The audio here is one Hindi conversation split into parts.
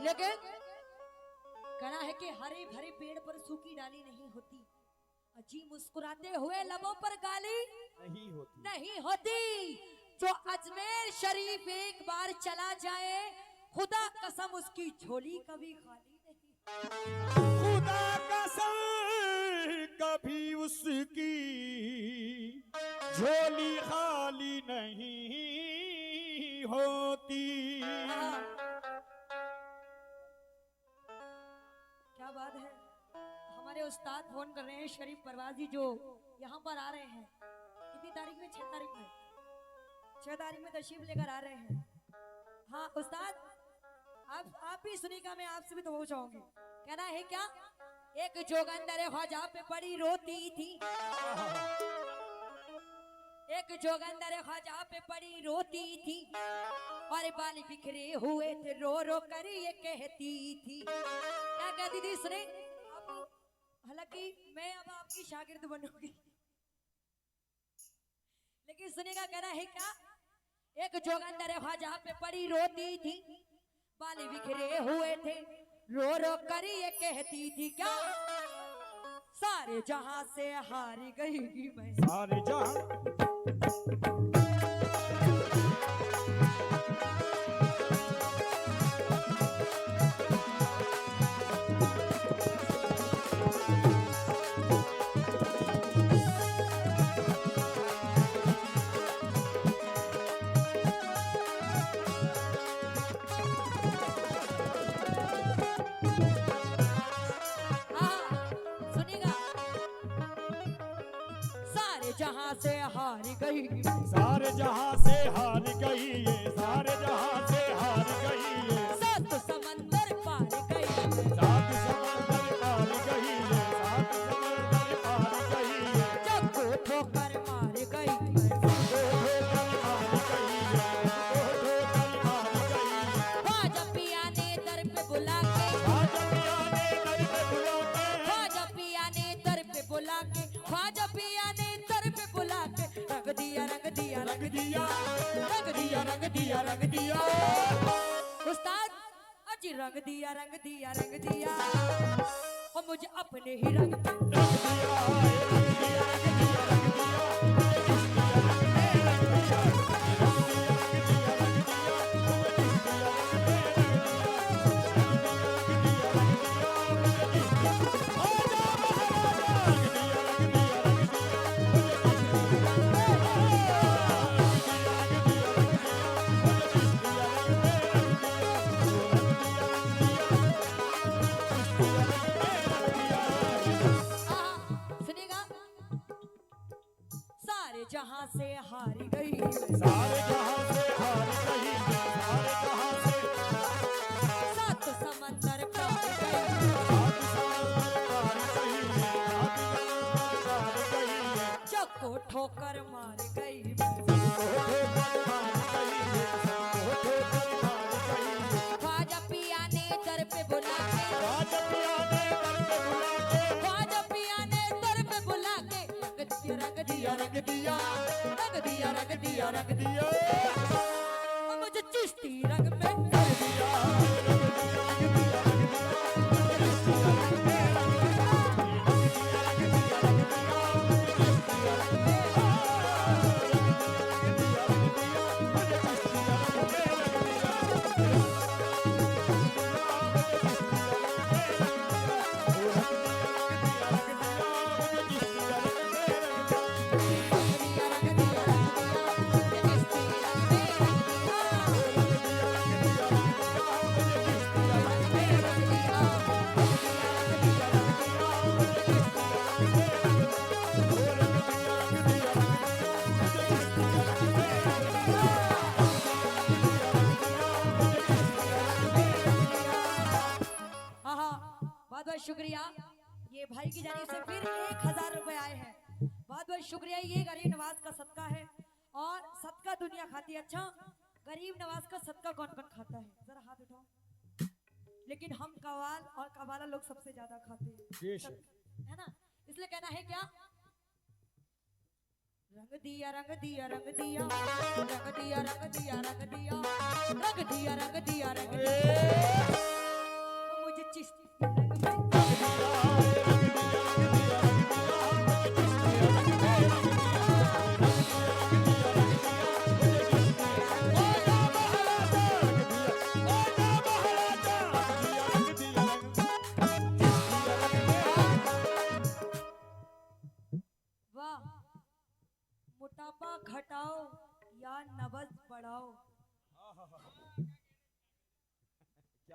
लेकिन कहना है कि हरे भरे पेड़ पर सूखी डाली नहीं होती, अजी मुस्कुराते हुए लबों पर गाली नहीं होती। जो अजमेर शरीफ एक बार चला जाए, खुदा कसम उसकी झोली कभी खाली नहीं। खुदा कसम कभी उसकी झोली खाली नहीं होती। क्या बात है। हमारे उस्ताद फोन कर रहे हैं, शरीफ परवाजी जो यहाँ पर आ रहे हैं। कितनी तारीख में? 6 तारीख में। 6 तारीख में तशरीफ लेकर आ रहे हैं। हाँ उस्ताद, आप भी सुनिएगा, मैं आपसे भी तो वो चाहूंगी। कहना है क्या? एक जोगंदर ख्वाजा पे पड़ी रोती थी, एक जोगंदर ख्वाजा पे पड़ी रोती थी, और बाल बिखरे हुए थे रो रो कर ये कहती थी। क्या कहती थी सुने? हालांकि मैं अब आपकी शागिर्द बनूंगी, लेकिन सुनेगा। कहना है क्या? एक जोगंदर ख्वाजा पे पड़ी रोती थी, बाल बिखरे हुए थे रो रो कर ये कहती थी। क्या? सारे जहां से हार गई मैं, सारे जहां जहां से हार गई, सारे जहां से हार गई ये, सारे जहां से हार गई ये। 7 समंदर पार गई, 7 समंदर पार गई ये, 7 समंदर पार गई ये। जग को ठोकर मार गई, ख्वाजा पिया ने दर पे बुला के, ख्वाजा पिया ने दर पे बुला के, ख्वाजा पिया ने दर पे बुला के, रंग दिया रंग दिया रंग दिया रंग दिया रंग दिया रंग दिया। उस्ताद अजी रंग दिया रंग दिया रंग दिया, और मुझे अपने ही रंग पे रंग दिया, रंग दिया रंग दिया रंग जहां से हार गई, सारे जहां से हार गई, सारे जहां से 7 समंदर पार गई, 7 समंदर पार गई, 7 समंदर पार गई। जग को ठोकर मार गई, ख्वाजा पिया ने दर पे बुला के, ख्वाजा पिया ने दर पे बुला के, ख्वाजा पिया ने दर पे बुला के, रंग दिया रंग दिया रंग दिया रंग दिया रंग दिया, और मुझे चिश्ती रंग में कर दिया, रंग दिया रंग दिया रंग शुक्रिया। ये भाई की जानिब से फिर 1000 रुपए आए हैं, बहुत बहुत शुक्रिया। ये गरीब नवाज का सदका है, और सदका दुनिया खाती है। अच्छा, गरीब नवाज का सदका कौन कौन खाता है? जरा हाथ उठाओ। लेकिन हम कवाल और कवाला लोग सबसे ज्यादा खाते हैं, है ना? इसलिए कहना है क्या? रंग दिया रंग दिया रंग दिया रंग दिया रंग दिया रंग दिया रंग दिया रंग दिया रंग दिया।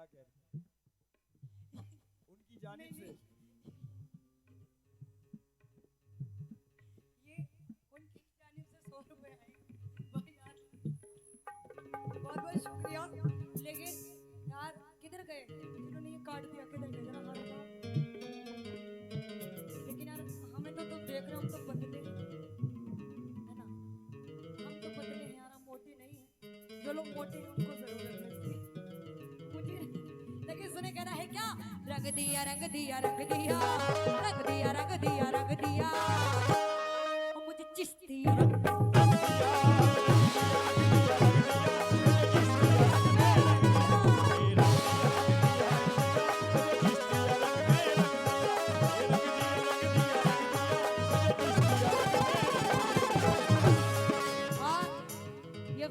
क्या कह रहे उनकी जानिब से ये उनकी जानिब से 100 रुपए आए भाई यार, बहुत बहुत शुक्रिया। लेकिन यार किधर गए जिन्होंने ये काट दिया, किधर गए जरा हाथ उठाओ। लेकिन यार हमें तो तुम देख रहे हो, हम तो पतले हैं, है ना, हम तो पतले हैं यार, हम मोटे नहीं हैं। जो लोग मोटे हैं उनको जरूरत है इसकी, मुझे। लेकिन सुने कहना है क्या, रंग दिया रंग दिया रंग दिया रंग दिया रंग दिया रंग दिया, और मुझे चिश्ती रंग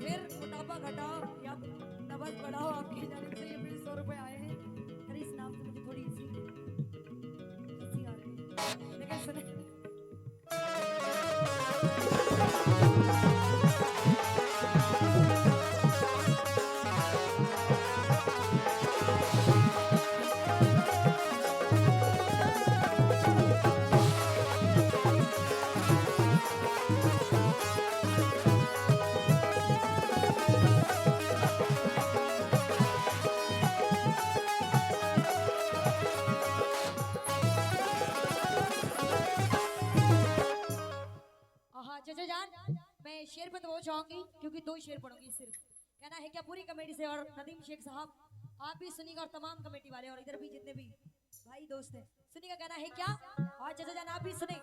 फिर मोटापा घटाओ या नब्ज बढ़ाओ, आपकी जानिब से ये फिर 100 रुपए आए हैं। अरे इस नाम से मुझे थोड़ी हंसी आ रही है, लेकिन सुने चाचा जान, मैं शेर पे तो वो चाहूंगी क्योंकि 2 शेर पढ़ूंगी सिर्फ। कहना है क्या पूरी कमेटी से, और नदीम शेख साहब आप भी सुनिएगा, और तमाम कमेटी वाले और इधर भी जितने भी भाई दोस्त हैं सुनिएगा। कहना है क्या, और चाचा जान आप भी सुने।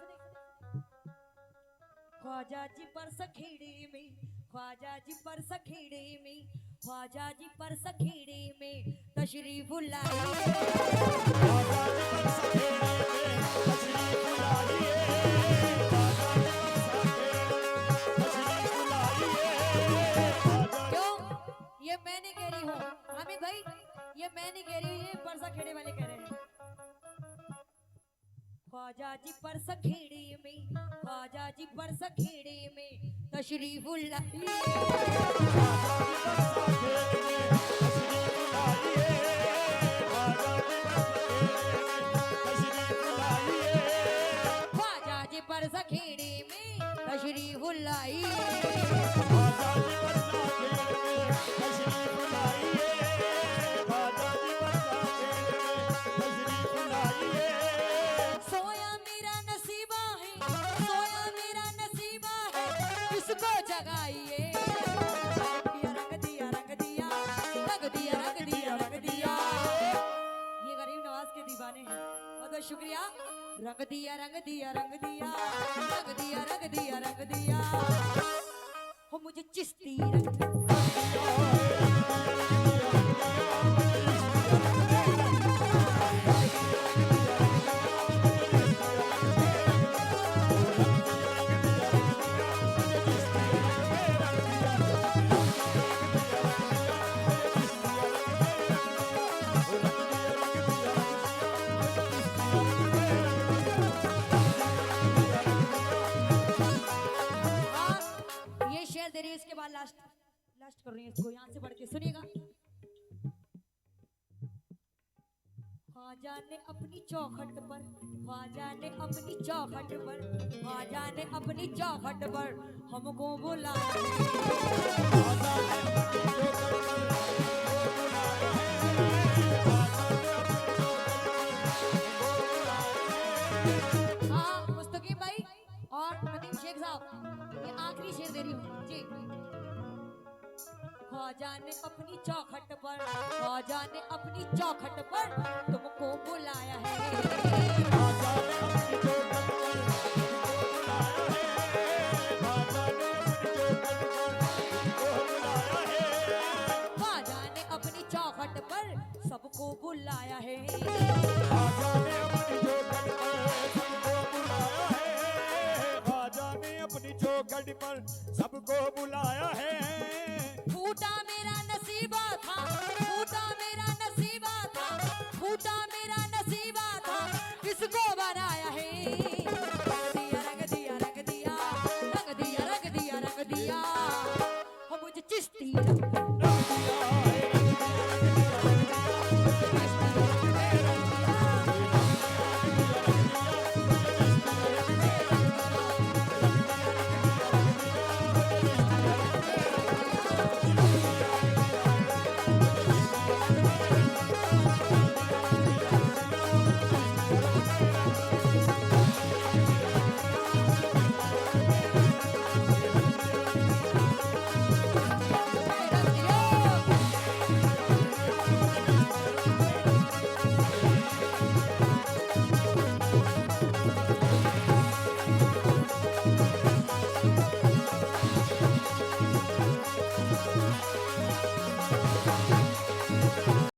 ख्वाजा जी पर सखेड़े में, ख्वाजा जी पर सखेड़े में, ख्वाजा जी पर सखेड़े में तशरीफ लाइए, ये मैं नहीं कह रही हूँ हामिद भाई, ये मैं नहीं कह रही, ये परसा खेड़े वाले कह रहे हैं। ख्वाजा जी परसा खेड़े में, ख्वाजा जी परसा खेड़े में तशरीफ लाइए, ख्वाजा जी परसा खेड़े में तशरीफ लाइए, सोया मेरा नसीबा है, सोया मेरा नसीबा है, किसको जगाइए, रंग दिया रंग दिया रंग दिया रंग दिया रंग दिया, ये गरीब नवाज के दीवाने हैं, बहुत बहुत शुक्रिया। रंग दिया रंग दिया रंग दिया रंग दिया रंग दिया रंग दिया, हो मुझे चिश्ती रंग दे रही है। इसके बाद लास्ट कर रही है इसको, यहाँ से बढ़ के सुनिएगा। ख्वाजा ने अपनी चौखट पर, ख्वाजा ने अपनी चौखट पर, ख्वाजा ने अपनी चौखट पर हमको बुलाया, हाँ मुस्तकीम भाई और नदीम शेख साहब, ये आखिरी शेर दे रही हूँ जी। ख्वाजा ने अपनी चौखट पर, ख्वाजा ने अपनी चौखट पर तुमको बुलाया है, ख्वाजा ने अपनी चौखट पर सबको बुलाया है, ख्वाजा ने अपनी चौखट पर सबको बुलाया